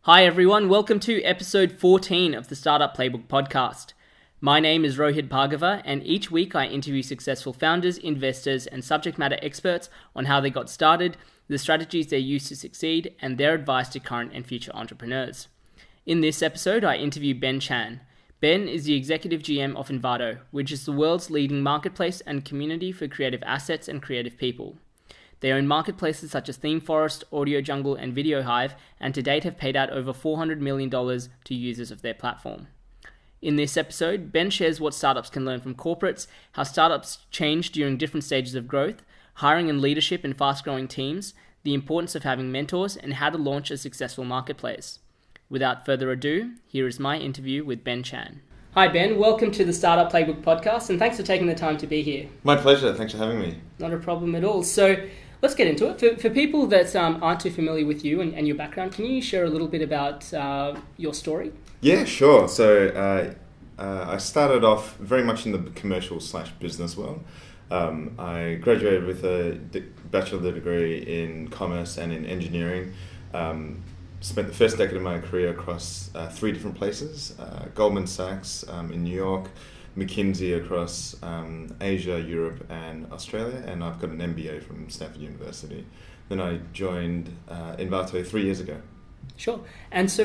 Hi everyone, welcome to episode 14 of the Startup Playbook Podcast. My name is Rohit Bhargava, and each week I interview successful founders, investors, and subject matter experts on how they got started, the strategies they use to succeed, and their advice to current and future entrepreneurs. In this episode, I interview Ben Chan. Ben is the executive GM of Envato, which is the world's leading marketplace and community for creative assets and creative people. They own marketplaces such as themeforest, audiojungle, and videohive, and to date have paid out over $400 million to users of their platform. In this episode, Ben shares what startups can learn from corporates, how startups change during different stages of growth, hiring and leadership in fast-growing teams, the importance of having mentors, and how to launch a successful marketplace. Without further ado, here is my interview with Ben Chan. Hi Ben, welcome to the Startup Playbook Podcast, and thanks for taking the time to be here. My pleasure, thanks for having me. Not a problem at all. So let's get into it. For people that aren't too familiar with you and your background, can you share a little bit about your story? Yeah, sure. So I started off very much in the commercial/business world. I graduated with a bachelor degree in commerce and in engineering. Spent the first decade of my career across three different places: Goldman Sachs in New York, McKinsey across Asia, Europe, and Australia, and I've got an MBA from Stanford University. Then I joined Envato 3 years ago. Sure. And so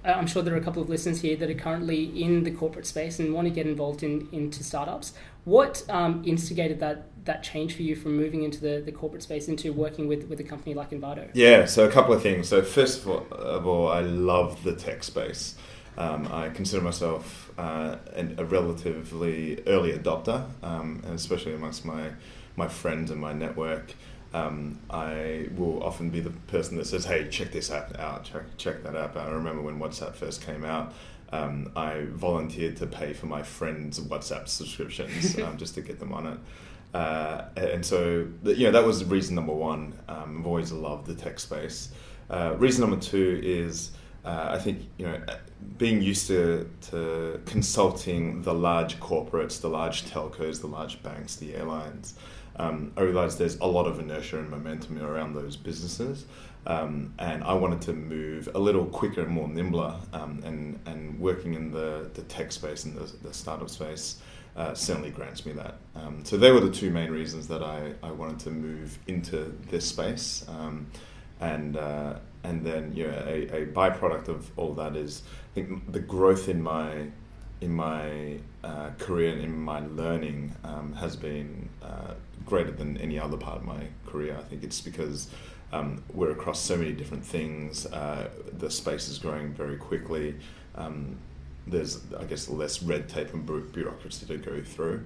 I'm sure there are a couple of listeners here that are currently in the corporate space and want to get involved into startups. What instigated that change for you from moving into the corporate space into working with a company like Envato? Yeah, so a couple of things. So first of all, I love the tech space. I consider myself a relatively early adopter, and especially amongst my friends and my network. I will often be the person that says, hey, check this app out, check that app out. I remember when WhatsApp first came out, I volunteered to pay for my friends' WhatsApp subscriptions just to get them on it. And so, that was reason number one. I've always loved the tech space. Reason number two is I think, being used to consulting the large corporates, the large telcos, the large banks, the airlines, I realized there's a lot of inertia and momentum around those businesses. And I wanted to move a little quicker and more nimbler, and working in the tech space and the startup space certainly grants me that. So they were the two main reasons that I wanted to move into this space. And then a byproduct of all that is, I think, the growth in my career and in my learning has been greater than any other part of my career. I think it's because we're across so many different things. The space is growing very quickly. There's, I guess, less red tape and bureaucracy to go through.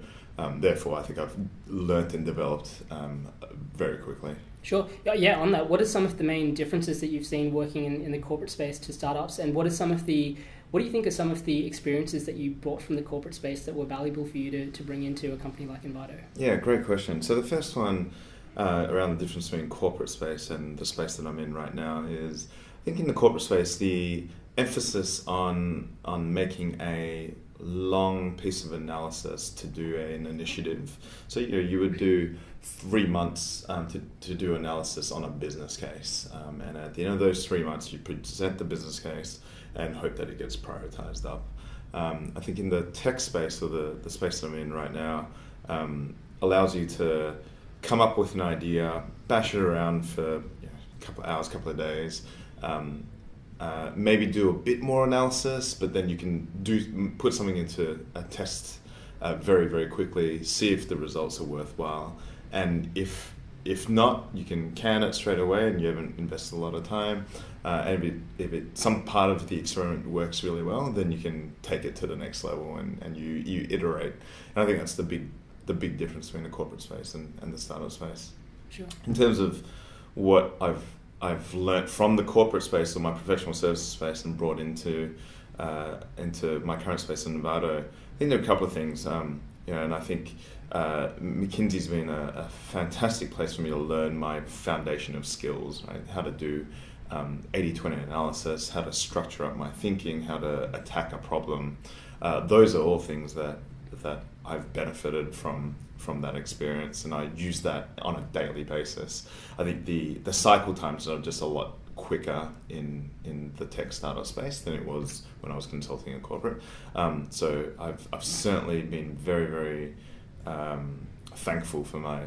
Therefore, I think I've learnt and developed very quickly. Sure. Yeah, on that, what are some of the main differences that you've seen working in the corporate space to startups, and what do you think are some of the experiences that you brought from the corporate space that were valuable for you to bring into a company like Envato? Yeah, great question. So the first one around the difference between corporate space and the space that I'm in right now is, I think in the corporate space, the emphasis on making a long piece of analysis to do an initiative. So you would do 3 months to do analysis on a business case, and at the end of those 3 months you present the business case and hope that it gets prioritized up. I think in the tech space, or the space that I'm in right now, allows you to come up with an idea, bash it around for a couple of hours, couple of days, maybe do a bit more analysis, but then you can put something into a test very, very quickly, see if the results are worthwhile, and if not, you can can it straight away and you haven't invested a lot of time, and if some part of the experiment works really well, then you can take it to the next level and you iterate. And I think that's the big difference between the corporate space and the startup space. Sure. In terms of what I've learnt from the corporate space or my professional services space and brought into my current space in Envato, I think there are a couple of things. And I think McKinsey's been a fantastic place for me to learn my foundation of skills, right? How to do 80-20 analysis, how to structure up my thinking, how to attack a problem. Those are all things that I've benefited from that experience, and I use that on a daily basis. I think the cycle times are just a lot quicker in the tech startup space than it was when I was consulting in corporate. So I've certainly been very, very thankful for my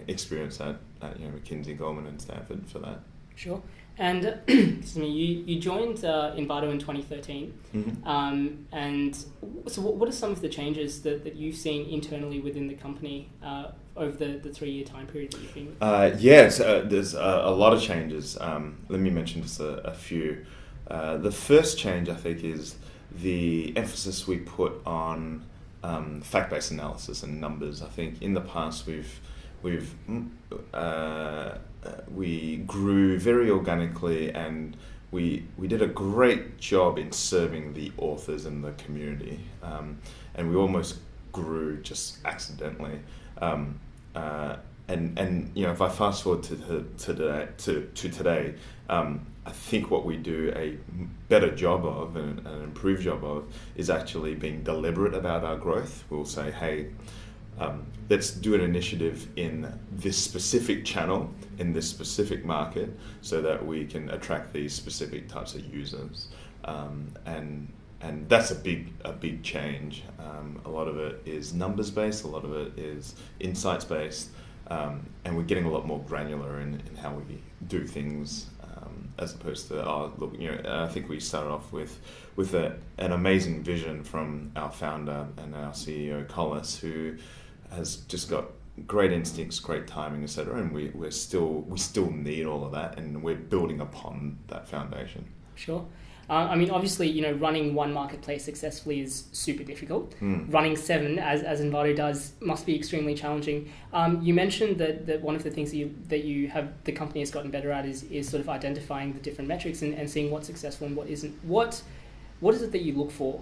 experience at McKinsey, Goldman, and Stanford for that. Sure. And excuse me, you joined Envato in 2013. Mm-hmm. And so what are some of the changes that you've seen internally within the company over the 3-year time period that you've been with? Yes, there's a lot of changes. Let me mention just a few. The first change, I think, is the emphasis we put on fact-based analysis and numbers. I think in the past we grew very organically, and we did a great job in serving the authors and the community, and we almost grew just accidentally. And if I fast forward to today, I think what we do a better job of and an improved job of is actually being deliberate about our growth. We'll say, hey, let's do an initiative in this specific channel, in this specific market, so that we can attract these specific types of users. And that's a big change. A lot of it is numbers based, a lot of it is insights based, and we're getting a lot more granular in how we do things, as opposed to I think we started off with an amazing vision from our founder and our CEO Collis, who has just got great instincts, great timing, etc. And we still need all of that, and we're building upon that foundation. Sure. Obviously, running one marketplace successfully is super difficult. Running 7, as Envato does, must be extremely challenging. You mentioned that one of the things that the company has gotten better at is sort of identifying the different metrics and seeing what's successful and what isn't. What is it that you look for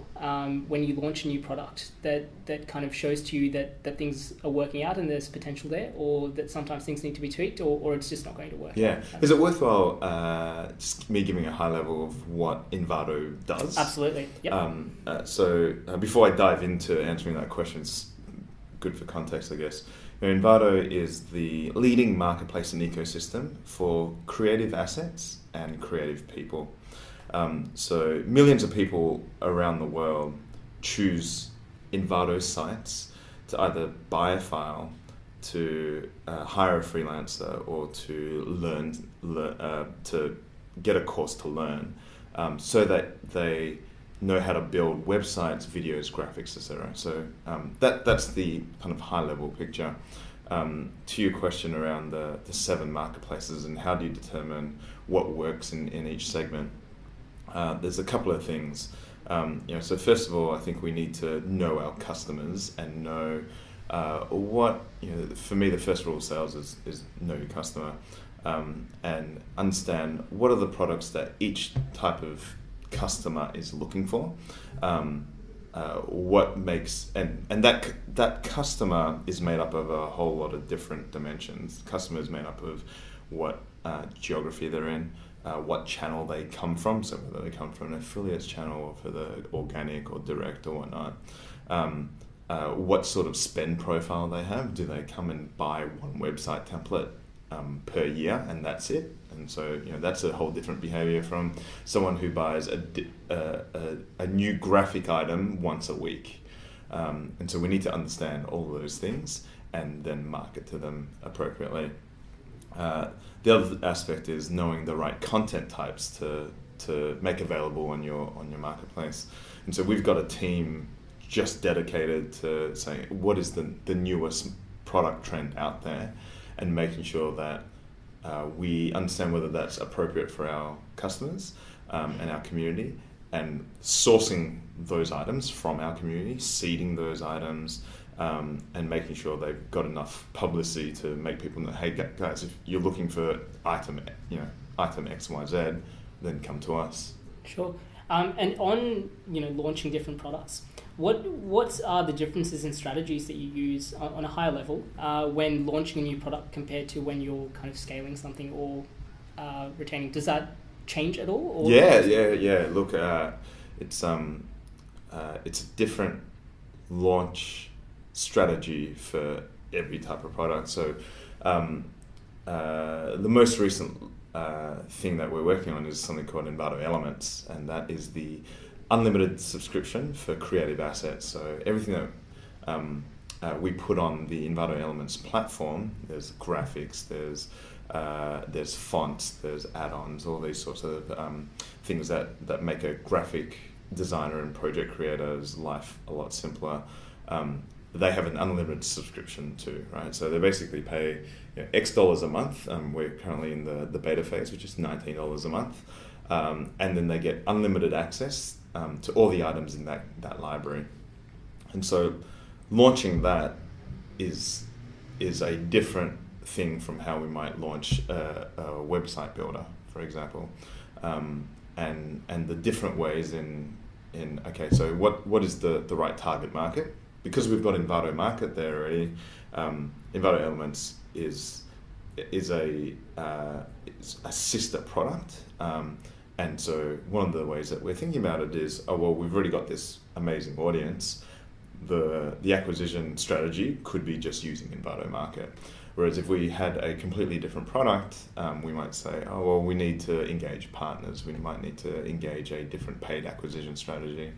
when you launch a new product that kind of shows to you that things are working out and there's potential there, or that sometimes things need to be tweaked, or it's just not going to work? Yeah. Is it worthwhile just me giving a high level of what Envato does? Absolutely. Yep. So before I dive into answering that question, it's good for context, I guess. Envato is the leading marketplace and ecosystem for creative assets and creative people. So millions of people around the world choose Envato sites to either buy a file, to hire a freelancer, or to learn to get a course to learn, so that they know how to build websites, videos, graphics, etc. So that's the kind of high level picture. To your question around the 7 marketplaces and how do you determine what works in each segment. There's a couple of things. So first of all, I think we need to know our customers and know what, for me, the first rule of sales is know your customer, and understand what are the products that each type of customer is looking for. What makes, and that customer is made up of a whole lot of different dimensions. Customer is made up of what geography they're in, what channel they come from, so whether they come from an affiliates channel or for the organic or direct or whatnot. What sort of spend profile they have. Do they come and buy one website template per year and that's it? And so that's a whole different behavior from someone who buys a new graphic item once a week. And so we need to understand all of those things and then market to them appropriately. The other aspect is knowing the right content types to make available on your marketplace. And so we've got a team just dedicated to saying what is the newest product trend out there, and making sure that we understand whether that's appropriate for our customers and our community, and sourcing those items from our community, seeding those items, and making sure they've got enough publicity to make people know, hey guys, if you're looking for item XYZ, then come to us. Sure. And on launching different products, what are the differences in strategies that you use on a higher level when launching a new product compared to when you're kind of scaling something or retaining? Does that change at all? Or Yeah. Look, it's a different launch strategy for every type of product. So the most recent thing that we're working on is something called Envato Elements, and that is the unlimited subscription for creative assets. So everything that we put on the Envato Elements platform, there's graphics, there's fonts, there's add-ons, all these sorts of things that make a graphic designer and project creator's life a lot simpler. They have an unlimited subscription too, right? So they basically pay X dollars a month. We're currently in the beta phase, which is $19 a month. And then they get unlimited access to all the items in that library. And so launching that is a different thing from how we might launch a website builder, for example. And the different ways okay, so what is the right target market? Because we've got Envato Market there already, Envato Elements is a sister product. And so one of the ways that we're thinking about it is, we've already got this amazing audience. The acquisition strategy could be just using Envato Market. Whereas if we had a completely different product, we might say, we need to engage partners. We might need to engage a different paid acquisition strategy.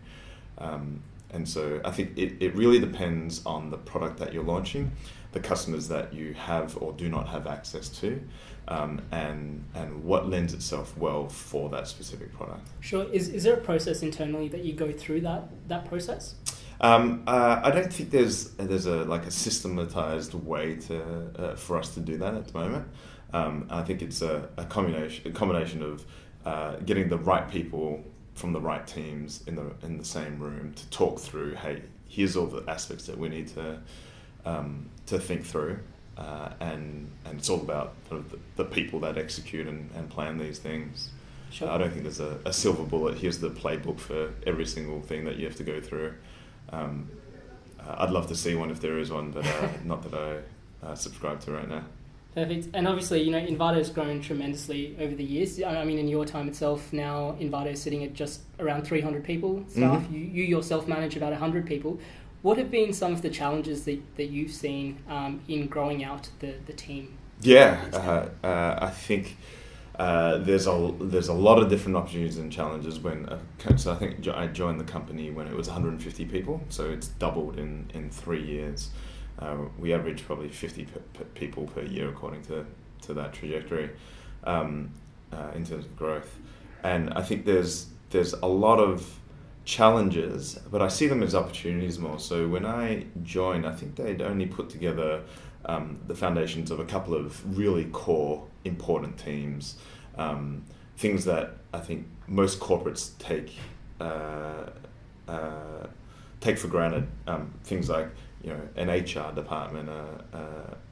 And so I think it really depends on the product that you're launching, the customers that you have or do not have access to, and what lends itself well for that specific product. Sure. Is there a process internally that you go through that process? I don't think there's a systematized way for us to do that at the moment. I think it's a combination of getting the right people from the right teams in the same room to talk through. Hey, here's all the aspects that we need to think through, and it's all about the people that execute and plan these things. Sure. I don't think there's a silver bullet. Here's the playbook for every single thing that you have to go through. I'd love to see one if there is one, but not that I subscribe to right now. Perfect. And obviously, Envato's grown tremendously over the years. I mean, in your time itself, now Envato's sitting at just around 300 people, staff. Mm-hmm. You yourself manage about 100 people. What have been some of the challenges that you've seen in growing out the team? Yeah, I think there's a lot of different opportunities and challenges so I think I joined the company when it was 150 people, so it's doubled in 3 years. We average probably 50 people per year according to that trajectory in terms of growth. And I think there's a lot of challenges, but I see them as opportunities more. So when I joined, I think they'd only put together the foundations of a couple of really core important teams, things that I think most corporates take for granted, things like an HR department,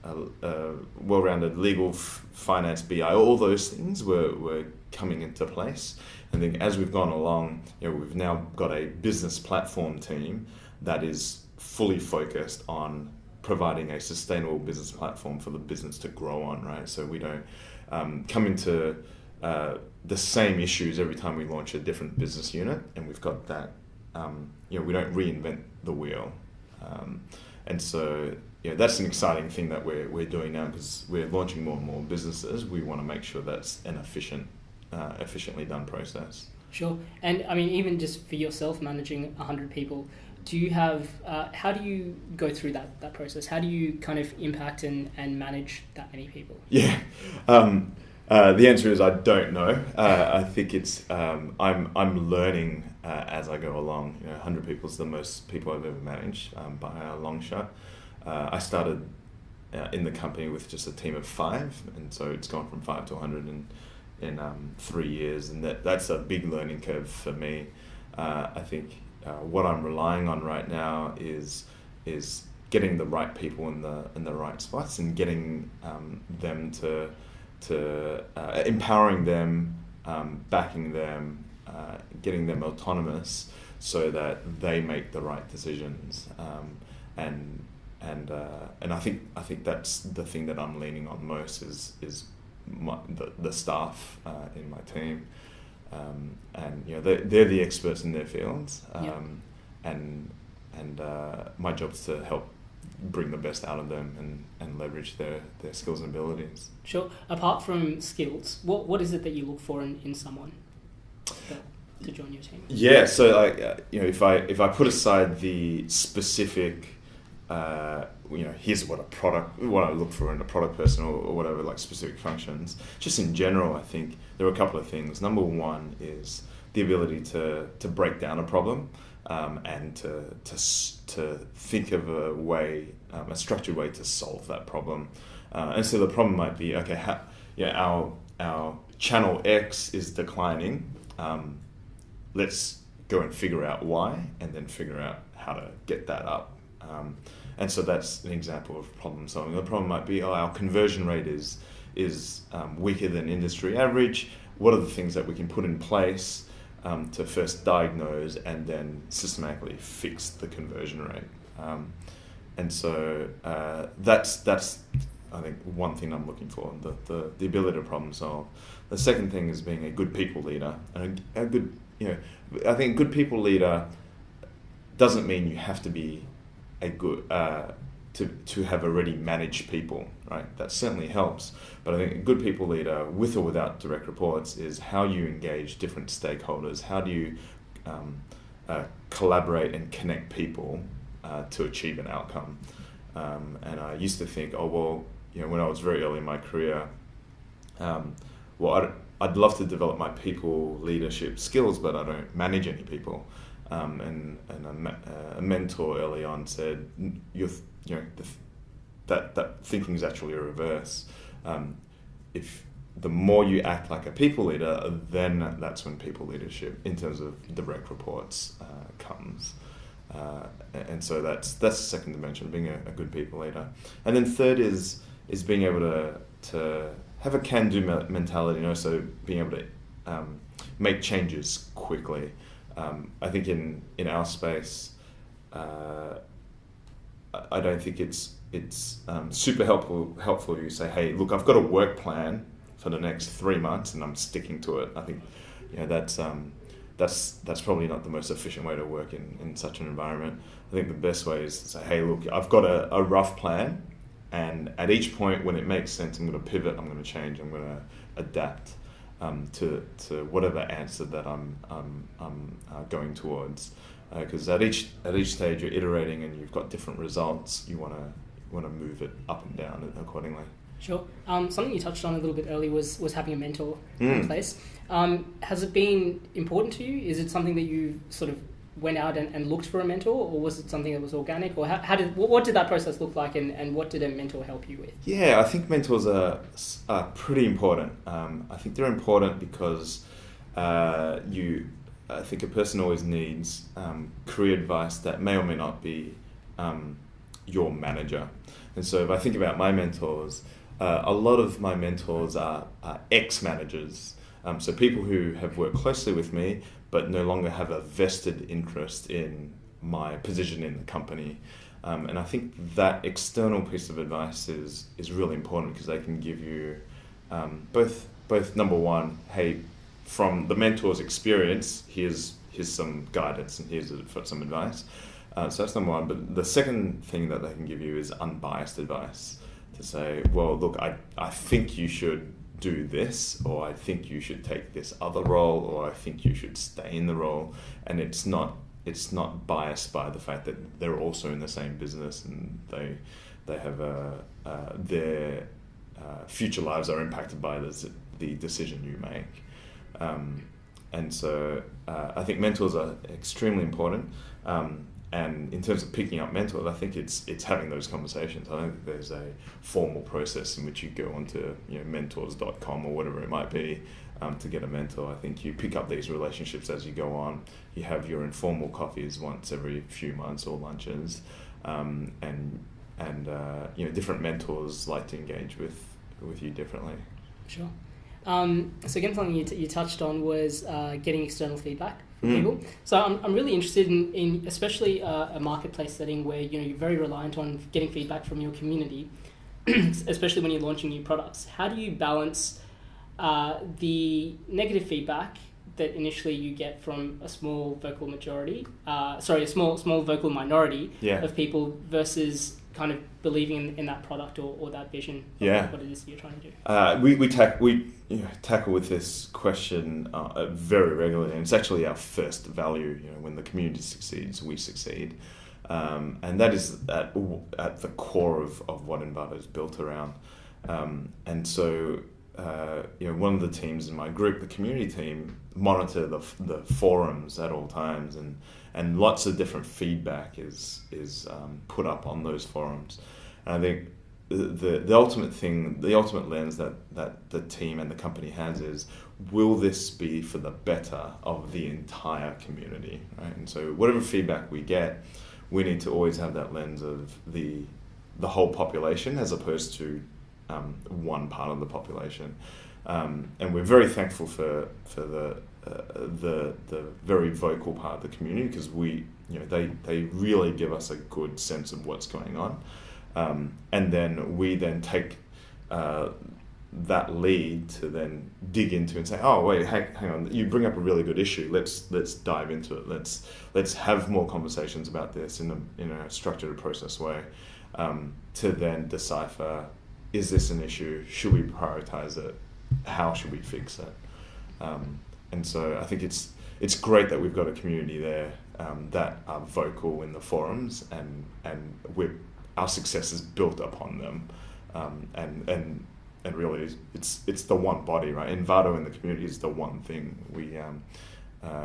a well-rounded legal, finance, BI, all those things were coming into place. And then as we've gone along, we've now got a business platform team that is fully focused on providing a sustainable business platform for the business to grow on, right? So we don't come into the same issues every time we launch a different business unit, and we've got that, we don't reinvent the wheel. And so that's an exciting thing that we're doing now, because we're launching more and more businesses. We want to make sure that's an efficiently done process. Sure. And I mean, even just for yourself managing 100 people, do you have, how do you go through that process? How do you kind of impact and manage that many people? Yeah. The answer is I don't know. I think it's I'm learning as I go along. 100 people is the most people I've ever managed by a long shot. I started in the company with just a team of 5, and so it's gone from 5 to 100 in 3 years, and that's a big learning curve for me. I think what I'm relying on right now is getting the right people in the right spots, and getting them to empowering them, backing them, getting them autonomous so that they make the right decisions. And I think that's the thing that I'm leaning on most is the staff in my team. And they're the experts in their fields. And my job is to help bring the best out of them and leverage their skills and abilities. Sure. Apart from skills, what is it that you look for in someone to join your team? Yeah, so if I put aside the specific, here's what I look for in a product person or whatever, like specific functions. Just in general, I think there are a couple of things. Number one is the ability to break down a problem, and to think of a structured way to solve that problem. And so the problem might be, okay, our channel X is declining. Let's go and figure out why, and then figure out how to get that up. And so that's an example of problem solving. The problem might be, our conversion rate is weaker than industry average. What are the things that we can put in place to first diagnose and then systematically fix the conversion rate? And so that's I think one thing I'm looking for, the ability to problem solve. The second thing is being a good people leader, and a good, I think a good people leader doesn't mean you have to be a good to have already managed people, right? That certainly helps, but I think a good people leader, with or without direct reports, is how you engage different stakeholders. How do you collaborate and connect people to achieve an outcome? And I used to think, when I was very early in my career, I'd love to develop my people leadership skills, but I don't manage any people. And a mentor early on said, that thinking is actually a reverse. If the more you act like a people leader, then that's when people leadership, in terms of direct reports, comes. And so that's the second dimension, being a good people leader. And then third is being able to have a can-do mentality, so being able to make changes quickly. I think in our space, I don't think it's super helpful you say, hey, look, I've got a work plan for the next 3 months and I'm sticking to it. I think that's probably not the most efficient way to work in such an environment. I think the best way is to say, hey, look, I've got a rough plan, and at each point when it makes sense, I'm going to pivot, I'm going to change, I'm going to adapt to whatever answer that I'm going towards. Because at each stage you're iterating and you've got different results. You want to move it up and down accordingly. Sure. Something you touched on a little bit earlier was having a mentor in place. Has it been important to you? Is it something that you sort of went out and looked for a mentor, or was it something that was organic? Or what did that process look like, and what did a mentor help you with? Yeah, I think mentors are pretty important. I think they're important because I think a person always needs career advice that may or may not be your manager. And so if I think about my mentors, a lot of my mentors are ex-managers. So people who have worked closely with me but no longer have a vested interest in my position in the company. And I think that external piece of advice is really important, because they can give you both number one, hey, from the mentor's experience, here's some guidance and here's some advice. So that's number one. But the second thing that they can give you is unbiased advice, to say, well, look, I think you should do this, or I think you should take this other role, or I think you should stay in the role. And it's not biased by the fact that they're also in the same business and they have their future lives are impacted by the decision you make. And so I think mentors are extremely important. And in terms of picking up mentors, I think it's having those conversations. I don't think there's a formal process in which you go onto mentors.com or whatever it might be to get a mentor. I think you pick up these relationships as you go on. You have your informal coffees once every few months, or lunches, and different mentors like to engage with you differently. Sure. So again, something you touched on was getting external feedback from people. So I'm really interested in especially a marketplace setting where you're very reliant on getting feedback from your community, especially when you're launching new products. How do you balance the negative feedback, that initially you get from a small vocal majority, a small vocal minority of people versus kind of believing in that product or that vision of what it is you're trying to do? We tackle with this question very regularly, and it's actually our first value. When the community succeeds, we succeed, and that is at the core of what Envato is built around. And so, one of the teams in my group, the community team, monitor the forums at all times, and lots of different feedback is put up on those forums. And I think the ultimate lens that the team and the company has is, will this be for the better of the entire community, right? And so whatever feedback we get, we need to always have that lens of the whole population as opposed to one part of the population. And we're very thankful for the very vocal part of the community, because they really give us a good sense of what's going on, and then we take that lead to then dig into and say, oh wait, hang on, you bring up a really good issue, let's dive into it, let's have more conversations about this in a structured, process way, to then decipher, is this an issue, should we prioritize it, how should we fix it? And so I think it's great that we've got a community there that are vocal in the forums, and our success is built upon them, and really it's the one body, right? Envato in the community is the one thing.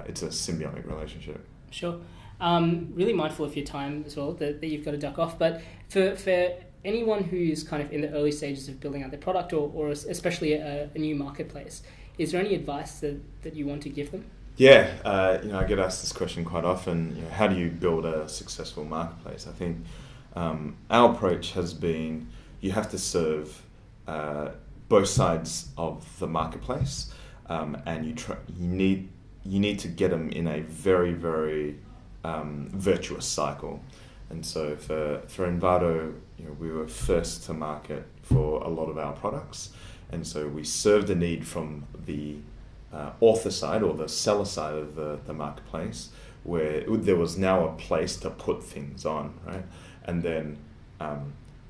It's a symbiotic relationship. Sure. Really mindful of your time as well, that you've got to duck off, but for anyone who's kind of in the early stages of building out their product, or especially a new marketplace, is there any advice that you want to give them? Yeah, I get asked this question quite often. How do you build a successful marketplace? I think our approach has been, you have to serve both sides of the marketplace, and you need to get them in a very, very virtuous cycle. And so for Envato, we were first to market for a lot of our products, and so we served a need from the author side or the seller side of the marketplace, where there was now a place to put things on, right? And then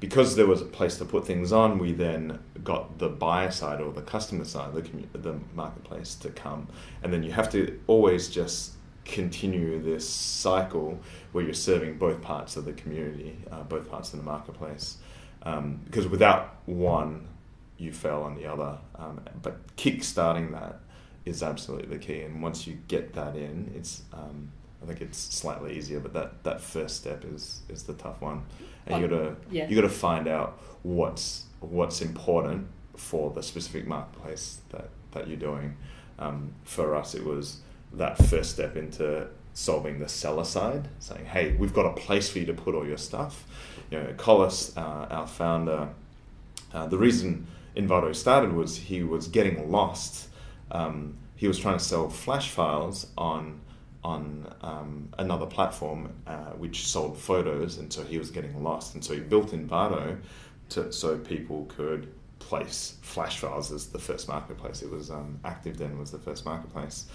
because there was a place to put things on, we then got the buyer side or the customer side of the marketplace to come, and then you have to always just continue this cycle where you're serving both parts of the community, both parts of the marketplace, because without one, you fail on the other. But kick-starting that is absolutely the key, and once you get that in, it's I think it's slightly easier, but that first step is the tough one, and you got to find out what's important for the specific marketplace that you're doing. For us, it was that first step into solving the seller side, saying, hey, we've got a place for you to put all your stuff. Collis, our founder, the reason Envato started was he was getting lost. He was trying to sell flash files on another platform which sold photos, and so he was getting lost, and so he built Envato so people could place flash files as the first marketplace. It was ActiveDen was the first marketplace.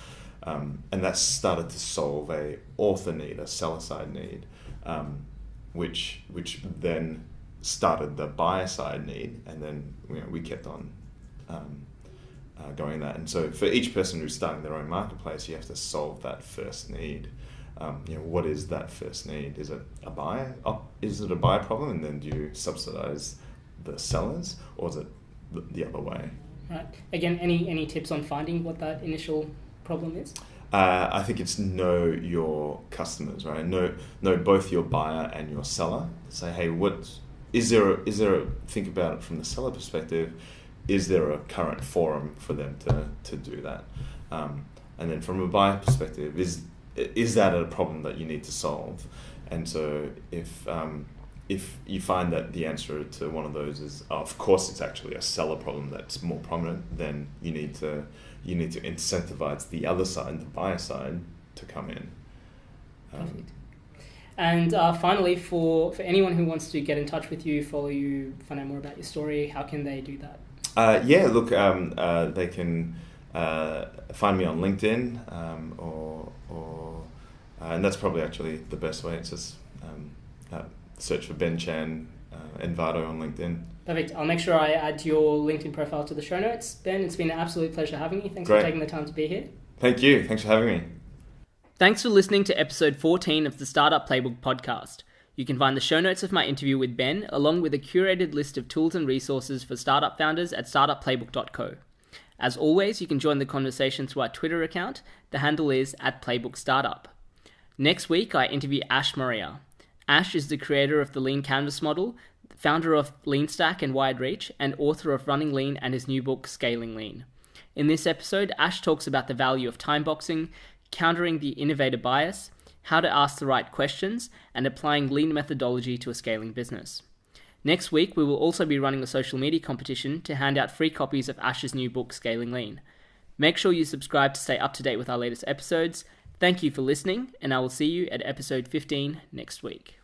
And that started to solve a author need, a seller side need, which then started the buyer side need, and then we kept on going that. And so for each person who's starting their own marketplace, you have to solve that first need. What is that first need? Is it a buyer? Is it a buyer problem, and then do you subsidize the sellers, or is it the other way? Right. Again, any tips on finding what that initial problem is? I think it's know your customers, right? Know both your buyer and your seller. Say, hey, think about it from the seller perspective. Is there a current forum for them to do that? And then from a buyer perspective, is that a problem that you need to solve? And so if you find that the answer to one of those is, of course, it's actually a seller problem that's more prominent, then you need to incentivize the other side, the buyer side, to come in. Perfect. And finally, for anyone who wants to get in touch with you, follow you, find out more about your story, how can they do that? They can find me on LinkedIn, and that's probably actually the best way. It's just search for Ben Chan Envato on LinkedIn. Perfect. I'll make sure I add your LinkedIn profile to the show notes. Ben, it's been an absolute pleasure having you. Thanks for taking the time to be here. Thank you. Thanks for having me. Thanks for listening to episode 14 of the Startup Playbook Podcast. You can find the show notes of my interview with Ben, along with a curated list of tools and resources for startup founders at startupplaybook.co. As always, you can join the conversation through our Twitter account. The handle is @PlaybookStartup. Next week, I interview Ash Maria. Ash is the creator of the Lean Canvas model, founder of LeanStack and Wide Reach, and author of Running Lean and his new book, Scaling Lean. In this episode, Ash talks about the value of time boxing, countering the innovator bias, how to ask the right questions, and applying lean methodology to a scaling business. Next week, we will also be running a social media competition to hand out free copies of Ash's new book, Scaling Lean. Make sure you subscribe to stay up to date with our latest episodes. Thank you for listening, and I will see you at episode 15 next week.